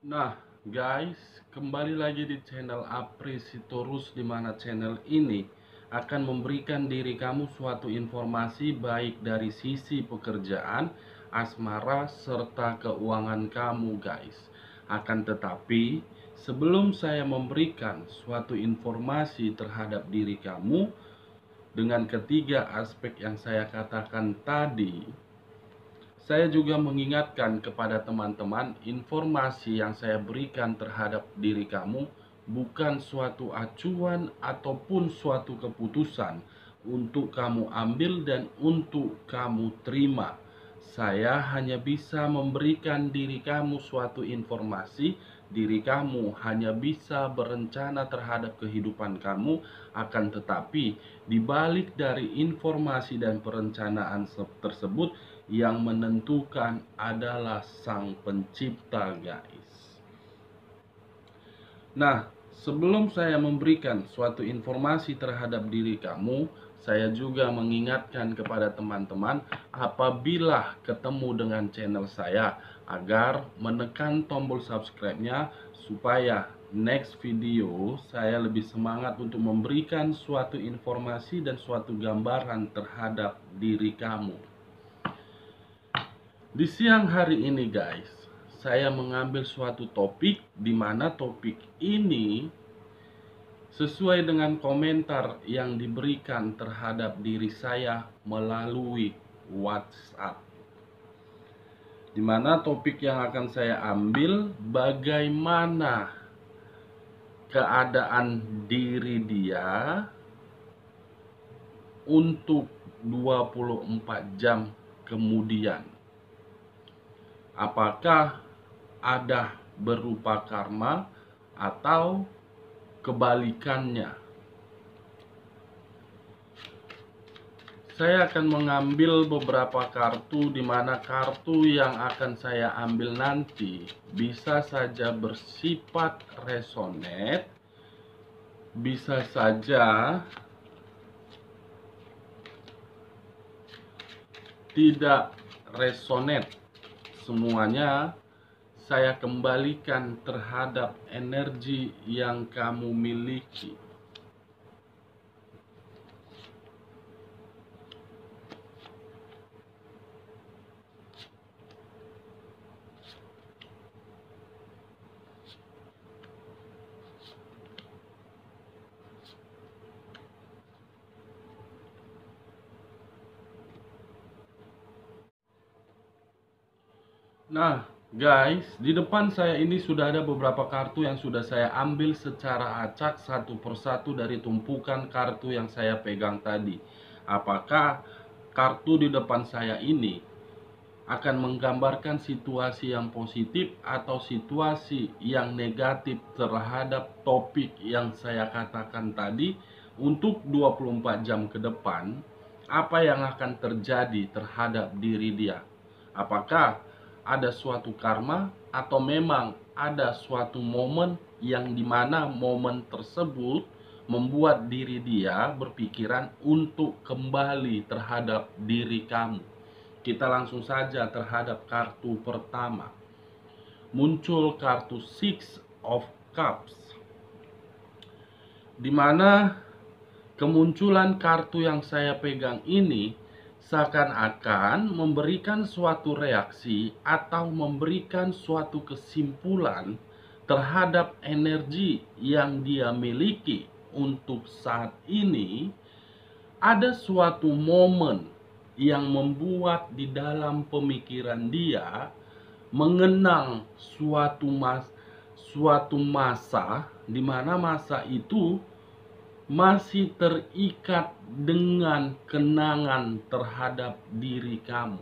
Nah, guys, kembali lagi di channel Apresitorus, di mana channel ini akan memberikan diri kamu suatu informasi baik dari sisi pekerjaan, asmara, serta keuangan kamu, guys. Akan tetapi, sebelum saya memberikan suatu informasi terhadap diri kamu dengan ketiga aspek yang saya katakan tadi, saya juga mengingatkan kepada teman-teman, informasi yang saya berikan terhadap diri kamu bukan suatu acuan ataupun suatu keputusan untuk kamu ambil dan untuk kamu terima. Saya hanya bisa memberikan diri kamu suatu informasi. Diri kamu hanya bisa berencana terhadap kehidupan kamu, akan tetapi di balik dari informasi dan perencanaan tersebut, yang menentukan adalah Sang Pencipta, guys. Nah, sebelum saya memberikan suatu informasi terhadap diri kamu, saya juga mengingatkan kepada teman-teman apabila ketemu dengan channel saya agar menekan tombol subscribe-nya supaya next video saya lebih semangat untuk memberikan suatu informasi dan suatu gambaran terhadap diri kamu. Di siang hari ini, guys, saya mengambil suatu topik di mana topik ini sesuai dengan komentar yang diberikan terhadap diri saya melalui WhatsApp. Di mana topik yang akan saya ambil, bagaimana keadaan diri dia untuk 24 jam kemudian. Apakah ada berupa karma atau kebalikannya? Saya akan mengambil beberapa kartu, di mana kartu yang akan saya ambil nanti bisa saja bersifat resonate, bisa saja tidak resonate. Semuanya saya kembalikan terhadap energi yang kamu miliki. Nah, guys, di depan saya ini sudah ada beberapa kartu yang sudah saya ambil secara acak satu persatu dari tumpukan kartu yang saya pegang tadi. Apakah kartu di depan saya ini akan menggambarkan situasi yang positif atau situasi yang negatif terhadap topik yang saya katakan tadi untuk 24 jam ke depan? Apa yang akan terjadi terhadap diri dia? Apakah ada suatu karma atau memang ada suatu momen yang dimana momen tersebut membuat diri dia berpikiran untuk kembali terhadap diri kamu? Kita langsung saja terhadap kartu pertama. Muncul kartu Six of Cups, di mana kemunculan kartu yang saya pegang ini seakan-akan memberikan suatu reaksi atau memberikan suatu kesimpulan terhadap energi yang dia miliki untuk saat ini. Ada suatu momen yang membuat di dalam pemikiran dia mengenang suatu masa, di mana masa itu masih terikat dengan kenangan terhadap diri kamu.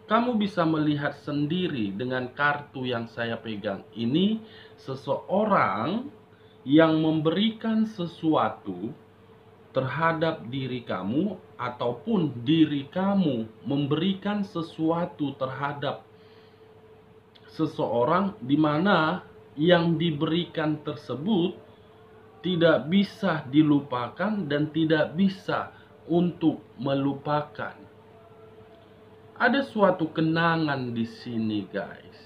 Kamu bisa melihat sendiri dengan kartu yang saya pegang ini, seseorang yang memberikan sesuatu terhadap diri kamu, ataupun diri kamu memberikan sesuatu terhadap seseorang, di mana yang diberikan tersebut tidak bisa dilupakan dan tidak bisa untuk melupakan. Ada suatu kenangan di sini, guys.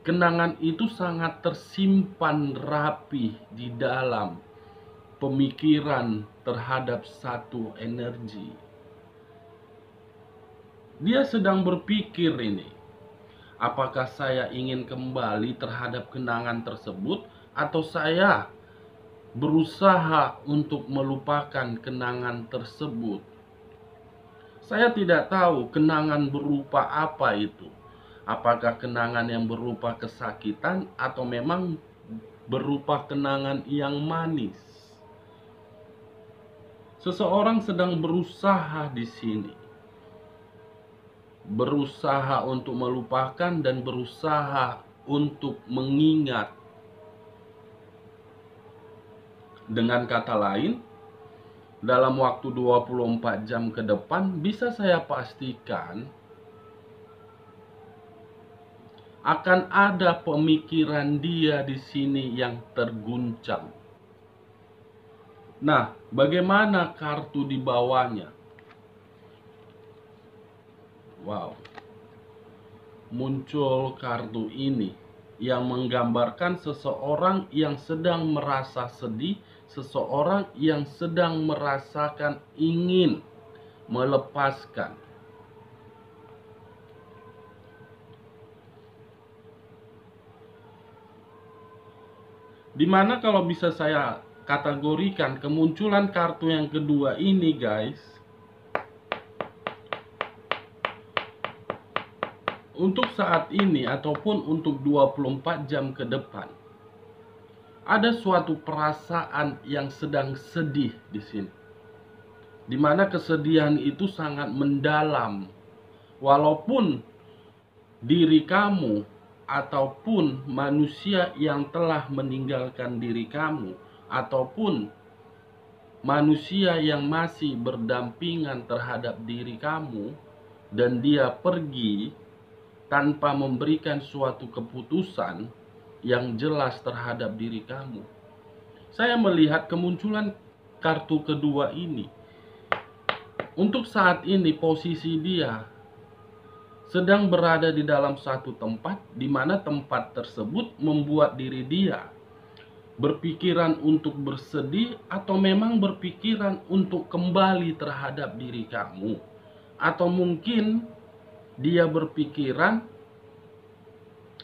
kenangan itu sangat tersimpan rapi di dalam pemikiran terhadap satu energi. Dia sedang berpikir ini, apakah saya ingin kembali terhadap kenangan tersebut, atau saya berusaha untuk melupakan kenangan tersebut. Saya tidak tahu kenangan berupa apa itu. Apakah kenangan yang berupa kesakitan atau memang berupa kenangan yang manis. Seseorang sedang berusaha di sini. Berusaha untuk melupakan dan berusaha untuk mengingat. Dengan kata lain, dalam waktu 24 jam ke depan bisa saya pastikan akan ada pemikiran dia di sini yang terguncang. Nah, bagaimana kartu di bawahnya? Wow. Muncul kartu ini yang menggambarkan seseorang yang sedang merasa sedih, seseorang yang sedang merasakan ingin melepaskan. Dimana kalau bisa saya kategorikan kemunculan kartu yang kedua ini, guys, untuk saat ini ataupun untuk 24 jam ke depan, ada suatu perasaan yang sedang sedih di sini. Dimana kesedihan itu sangat mendalam. Walaupun diri kamu ataupun manusia yang telah meninggalkan diri kamu, ataupun manusia yang masih berdampingan terhadap diri kamu, dan dia pergi tanpa memberikan suatu keputusan yang jelas terhadap diri kamu. Saya melihat kemunculan kartu kedua ini. Untuk saat ini posisi dia sedang berada di dalam satu tempat, di mana tempat tersebut membuat diri dia berpikiran untuk bersedih, atau memang berpikiran untuk kembali terhadap diri kamu. Atau mungkin dia berpikiran,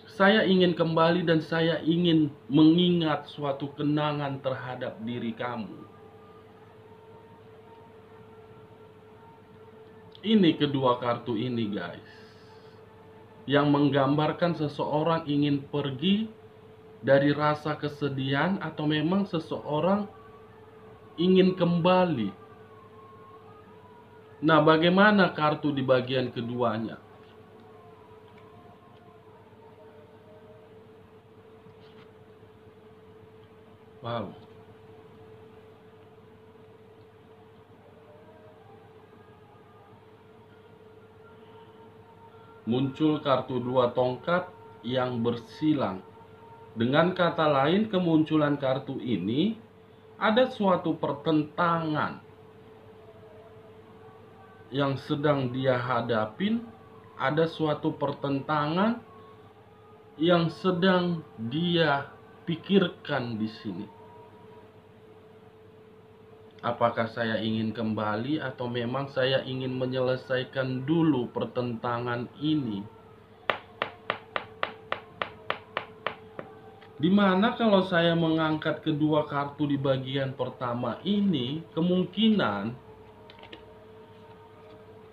saya ingin kembali dan saya ingin mengingat suatu kenangan terhadap diri kamu. Ini kedua kartu ini, guys, yang menggambarkan seseorang ingin pergi dari rasa kesedihan, atau memang seseorang ingin kembali. Nah, bagaimana kartu di bagian keduanya? Wow. Muncul kartu dua tongkat yang bersilang. Dengan kata lain, kemunculan kartu ini ada suatu pertentangan yang sedang dia hadapin, ada suatu pertentangan yang sedang dia pikirkan di sini. Apakah saya ingin kembali atau memang saya ingin menyelesaikan dulu pertentangan ini? Dimana kalau saya mengangkat kedua kartu di bagian pertama ini, kemungkinan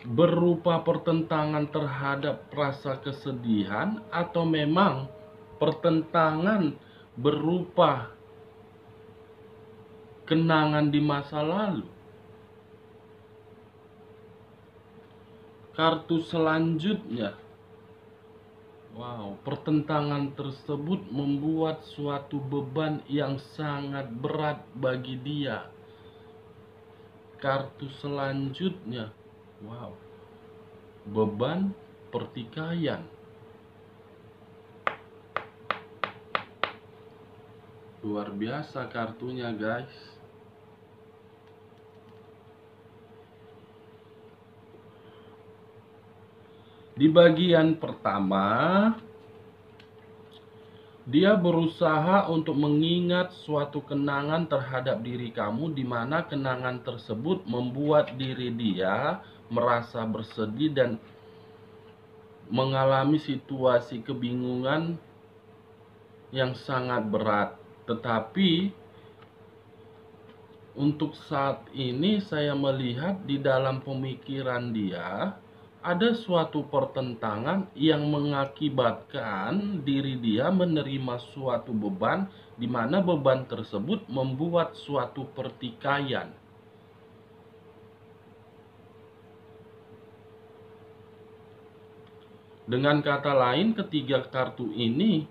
berupa pertentangan terhadap rasa kesedihan, atau memang pertentangan berupa kenangan di masa lalu. Kartu selanjutnya, wow, pertentangan tersebut membuat suatu beban yang sangat berat bagi dia. Kartu selanjutnya, wow, beban pertikaian. Luar biasa kartunya, guys. Di bagian pertama, Dia berusaha untuk mengingat suatu kenangan terhadap diri kamu, di mana kenangan tersebut membuat diri dia merasa bersedih dan mengalami situasi kebingungan yang sangat berat. Tetapi untuk saat ini saya melihat di dalam pemikiran dia ada suatu pertentangan yang mengakibatkan diri dia menerima suatu beban, di mana beban tersebut membuat suatu pertikaian. Dengan kata lain, ketiga kartu ini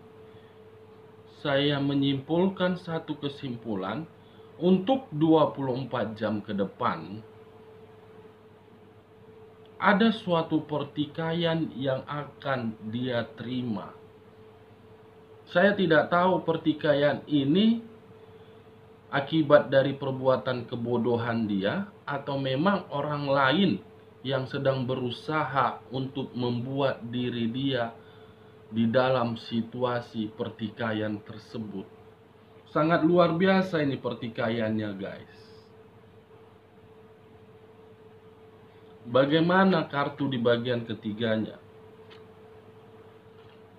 saya menyimpulkan satu kesimpulan untuk 24 jam ke depan. Ada suatu pertikaian yang akan dia terima. Saya tidak tahu pertikaian ini akibat dari perbuatan kebodohan dia, atau memang orang lain yang sedang berusaha untuk membuat diri dia di dalam situasi pertikaian tersebut. Sangat luar biasa ini pertikaiannya, guys. Bagaimana kartu di bagian ketiganya?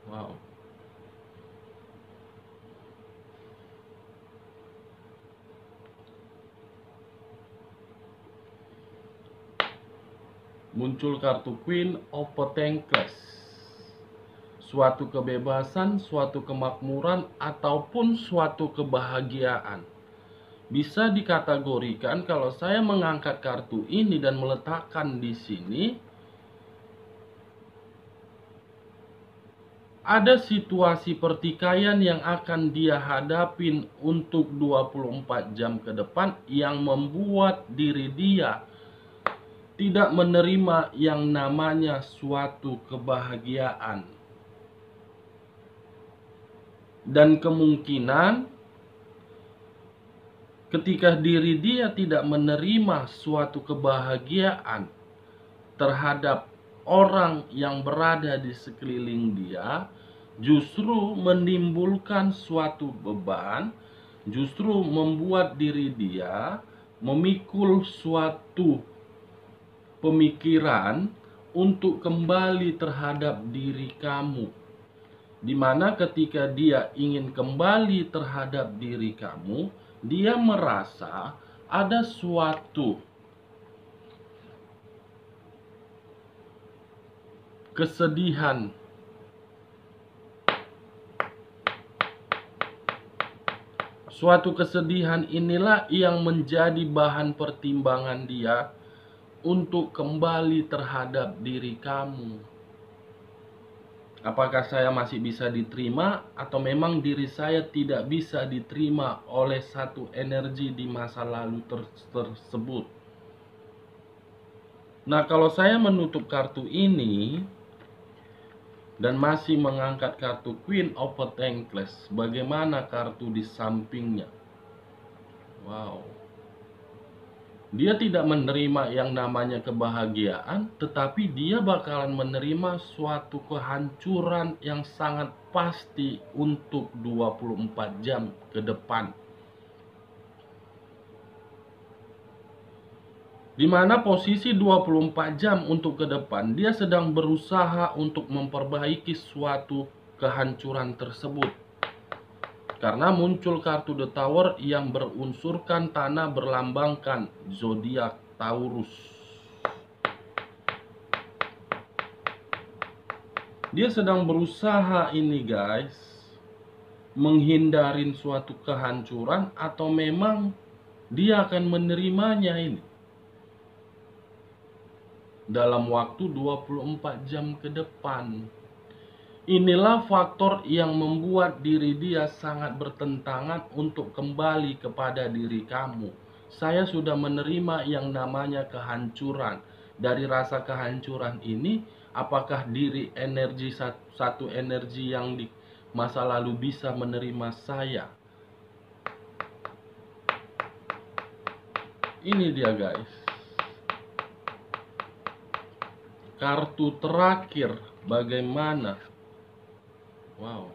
Wow. Muncul kartu Queen of Pentacles. Suatu kebebasan, suatu kemakmuran, ataupun suatu kebahagiaan. Bisa dikategorikan kalau saya mengangkat kartu ini dan meletakkan di sini, ada situasi pertikaian yang akan dia hadapin untuk 24 jam ke depan yang membuat diri dia tidak menerima yang namanya suatu kebahagiaan. Dan kemungkinan ketika diri dia tidak menerima suatu kebahagiaan terhadap orang yang berada di sekeliling dia, justru menimbulkan suatu beban, justru membuat diri dia memikul suatu pemikiran untuk kembali terhadap diri kamu. Dimana ketika dia ingin kembali terhadap diri kamu, dia merasa ada suatu kesedihan. Suatu kesedihan inilah yang menjadi bahan pertimbangan dia untuk kembali terhadap diri kamu. Apakah saya masih bisa diterima, atau memang diri saya tidak bisa diterima oleh satu energi di masa lalu tersebut? Nah, kalau saya menutup kartu ini dan masih mengangkat kartu Queen of Pentacles, bagaimana kartu di sampingnya? Wow. Dia tidak menerima yang namanya kebahagiaan, tetapi dia bakalan menerima suatu kehancuran yang sangat pasti untuk 24 jam ke depan. Di mana posisi 24 jam untuk ke depan, dia sedang berusaha untuk memperbaiki suatu kehancuran tersebut. Karena muncul kartu The Tower yang berunsurkan tanah, berlambangkan zodiak Taurus. Dia sedang berusaha ini, guys, menghindarin suatu kehancuran, atau memang dia akan menerimanya ini dalam waktu 24 jam ke depan. Inilah faktor yang membuat diri dia sangat bertentangan untuk kembali kepada diri kamu. Saya sudah menerima yang namanya kehancuran. Dari rasa kehancuran ini, apakah diri energi satu energi yang di masa lalu bisa menerima saya? Ini dia, guys. Kartu terakhir, bagaimana? Wow.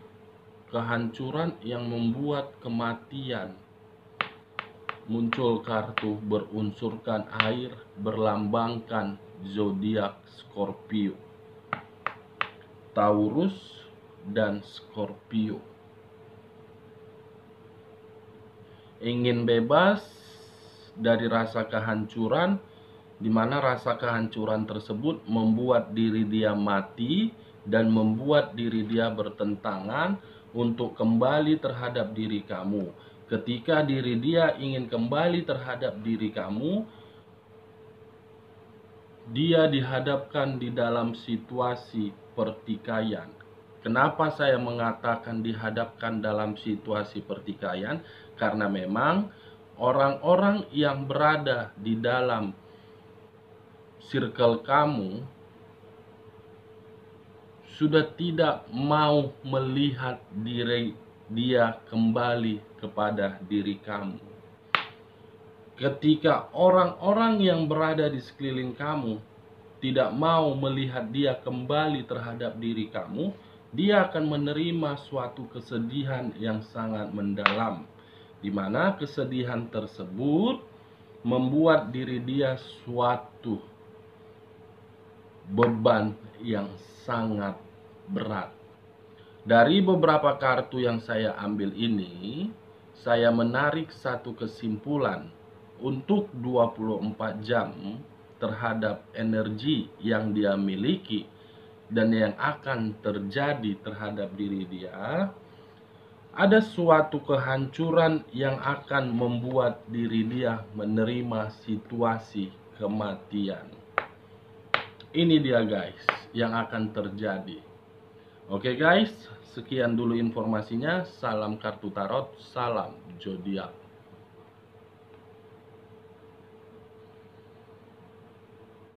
kehancuran yang membuat kematian. Muncul kartu berunsurkan air berlambangkan zodiak Scorpio, Taurus dan Scorpio. Ingin bebas dari rasa kehancuran, di mana rasa kehancuran tersebut membuat diri dia mati dan membuat diri dia bertentangan untuk kembali terhadap diri kamu. Ketika diri dia ingin kembali terhadap diri kamu, dia dihadapkan di dalam situasi pertikaian. Kenapa saya mengatakan dihadapkan dalam situasi pertikaian? Karena memang orang-orang yang berada di dalam circle kamu sudah tidak mau melihat diri dia kembali kepada diri kamu. Ketika orang-orang yang berada di sekeliling kamu tidak mau melihat dia kembali terhadap diri kamu, dia akan menerima suatu kesedihan yang sangat mendalam, di mana kesedihan tersebut membuat diri dia suatu beban yang sangat berat. Dari beberapa kartu yang saya ambil ini, saya menarik satu kesimpulan untuk 24 jam terhadap energi yang dia miliki dan yang akan terjadi terhadap diri dia. Ada suatu kehancuran yang akan membuat diri dia menerima situasi kematian. Ini dia guys yang akan terjadi. Oke guys, sekian dulu informasinya. Salam kartu tarot, salam zodiak.